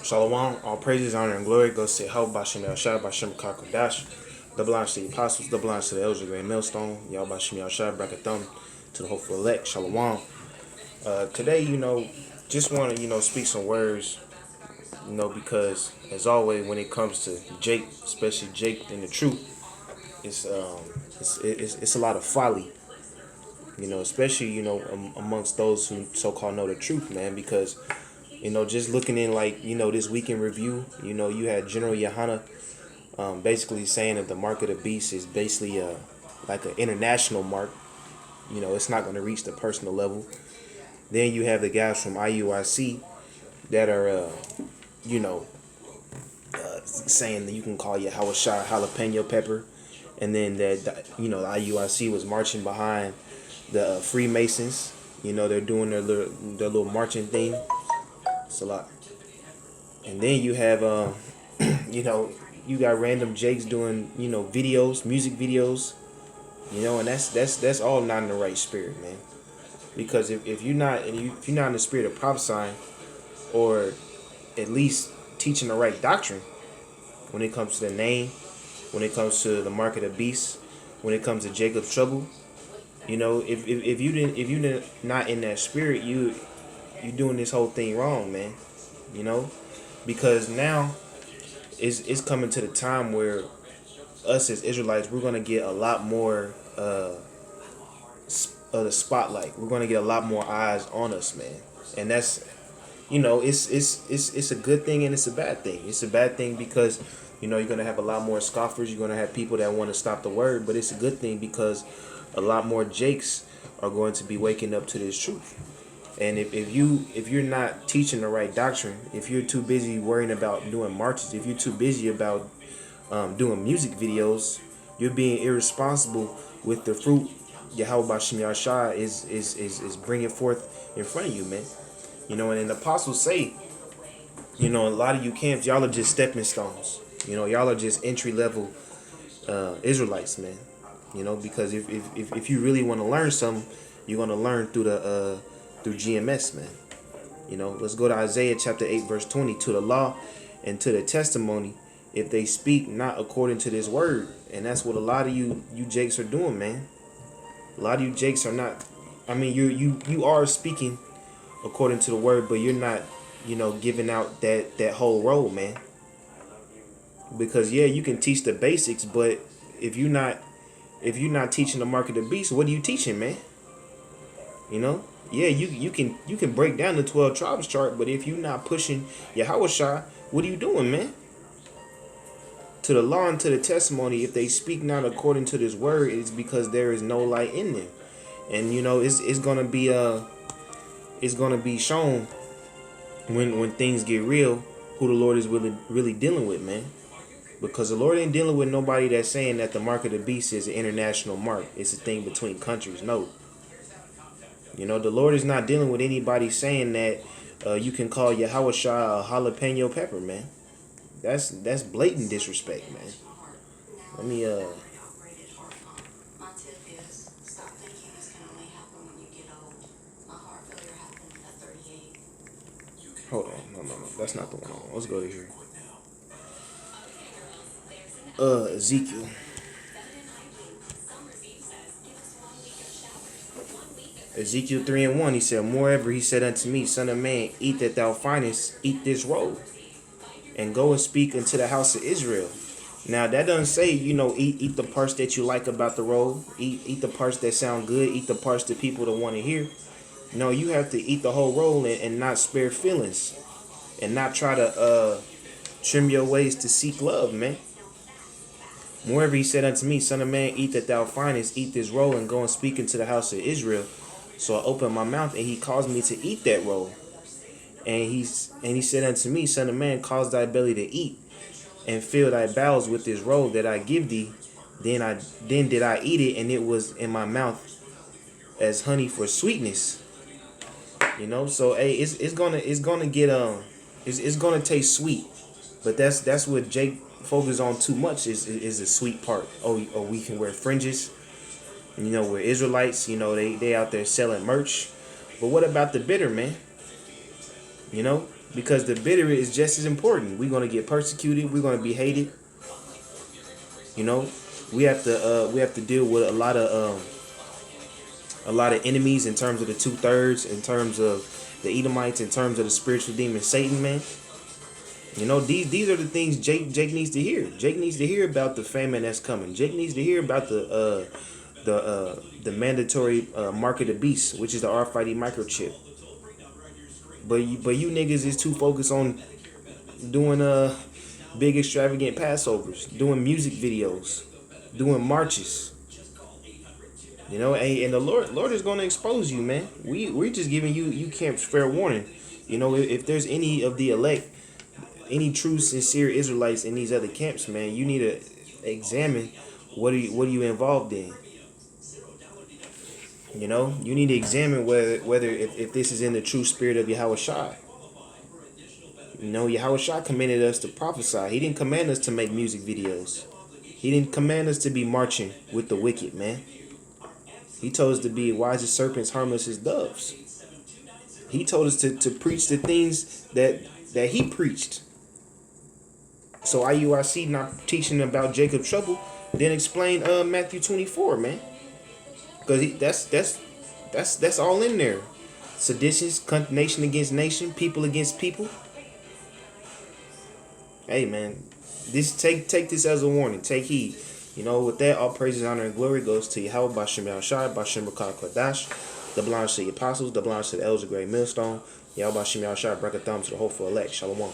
Shalom, all praises, honor, and glory goes to YAHAWAH, bahasham, bahasham, Kodash. Double honors to the apostles, double honors to the elders of the great millstone. Y'all bahasham, brakathum, to the hopeful elect. Shalom. Today, just want to, speak some words, because as always, when it comes to Jake, especially Jake and the truth, it's a lot of folly, especially, amongst those who so-called know the truth, man, because just looking in like, this weekend review, you had General Yohana basically saying that the mark of the beast is basically like an international mark. It's not going to reach the personal level. Then you have the guys from IUIC that are, saying that you can call YAHAWASHI jalapeno pepper. And then that, the IUIC was marching behind the Freemasons. They're doing their little marching thing. It's a lot. And then you have, you got random Jakes doing, videos, music videos, and that's all not in the right spirit, man. Because if you're not in the spirit of prophesying, or at least teaching the right doctrine when it comes to the name, when it comes to the mark of the beast, when it comes to Jacob's trouble, if you not in that spirit, you doing this whole thing wrong, man. Because now it's coming to the time where us as Israelites, we're gonna get a lot more of the spotlight. We're gonna get a lot more eyes on us, man. And that's, it's a good thing and it's a bad thing. It's a bad thing because you're gonna have a lot more scoffers. You're gonna have people that want to stop the word. But it's a good thing because a lot more Jakes are going to be waking up to this truth. And if you're not teaching the right doctrine, if you're too busy worrying about doing marches, if you're too busy about doing music videos, you're being irresponsible with the fruit YAHAWAH Bashim Yahshai is bringing forth in front of you, man. And then the apostles say, a lot of you camps, y'all are just stepping stones. Y'all are just entry level Israelites, man. Because if you really want to learn something, you're gonna learn through GMS, man. Let's go to Isaiah chapter 8, verse 20. To the law and to the testimony, if they speak not according to this word. And that's what a lot of you Jakes are doing, man. A lot of you Jakes are not. I mean, you are speaking according to the word, but you're not, giving out that whole role, man. Because yeah, you can teach the basics, but if you're not teaching the mark of the beast, what are you teaching, man? Yeah, you can break down the 12 tribes chart, but if you're not pushing YAHAWASHI, what are you doing, man? To the law and to the testimony, if they speak not according to this word, it's because there is no light in them. And it's gonna be shown when things get real who the Lord is really dealing with, man. Because the Lord ain't dealing with nobody that's saying that the mark of the beast is an international mark. It's a thing between countries. No. The Lord is not dealing with anybody saying that you can call YAHAWASHI a jalapeno pepper, man. That's blatant disrespect, man. Let me hold on. No. That's not the one. Let's go to here. Ezekiel. Ezekiel 3:1, he said, moreover, he said unto me, son of man, eat that thou findest, eat this roll, and go and speak unto the house of Israel. Now, that doesn't say, eat the parts that you like about the roll, eat the parts that sound good, eat the parts that people don't want to hear. No, you have to eat the whole roll and not spare feelings, and not try to trim your ways to seek love, man. Moreover, he said unto me, son of man, eat that thou findest, eat this roll, and go and speak into the house of Israel. So I opened my mouth, and he caused me to eat that roll. And he said unto me, son of man, cause thy belly to eat, and fill thy bowels with this roll that I give thee. Then did I eat it, and it was in my mouth as honey for sweetness. So hey, it's gonna taste sweet, but that's what Jake focuses on too much is the sweet part. Oh, we can wear fringes. We're Israelites. They out there selling merch. But what about the bitter, man? because the bitter is just as important. We're gonna get persecuted. We're gonna be hated. You know, we have to deal with a lot of enemies in terms of the 2/3, in terms of the Edomites, in terms of the spiritual demon Satan, man. You know, these are the things Jake needs to hear. Jake needs to hear about the famine that's coming. Jake needs to hear about the mandatory mark of the beast, which is the RFID microchip. But you niggas is too focused on doing big extravagant Passovers, doing music videos, doing marches. You know, and the Lord is going to expose you, man. We're just giving you camps fair warning. You know, if there's any of the elect, any true sincere Israelites in these other camps, man, you need to examine what are you involved in. You know, you need to examine whether if this is in the true spirit of YAHAWASHI. You know, YAHAWASHI commanded us to prophesy. He didn't command us to make music videos. He didn't command us to be marching with the wicked, man. He told us to be wise as serpents, harmless as doves. He told us to preach the things that he preached. So IUIC not teaching about Jacob's trouble, then explain Matthew 24, man. Because that's all in there. Seditions, nation against nation, people against people. Hey, man, take this as a warning. Take heed. You know, with that, all praises, honor, and glory goes to Yahawah, bahasham Yahawashi, bahasham Rakah Kodash, the belongs to the apostles, the belongs to the elders of Great Millstone. Yahawah, bahasham Yahawashi, break a thumb to the hopeful elect. Shalom.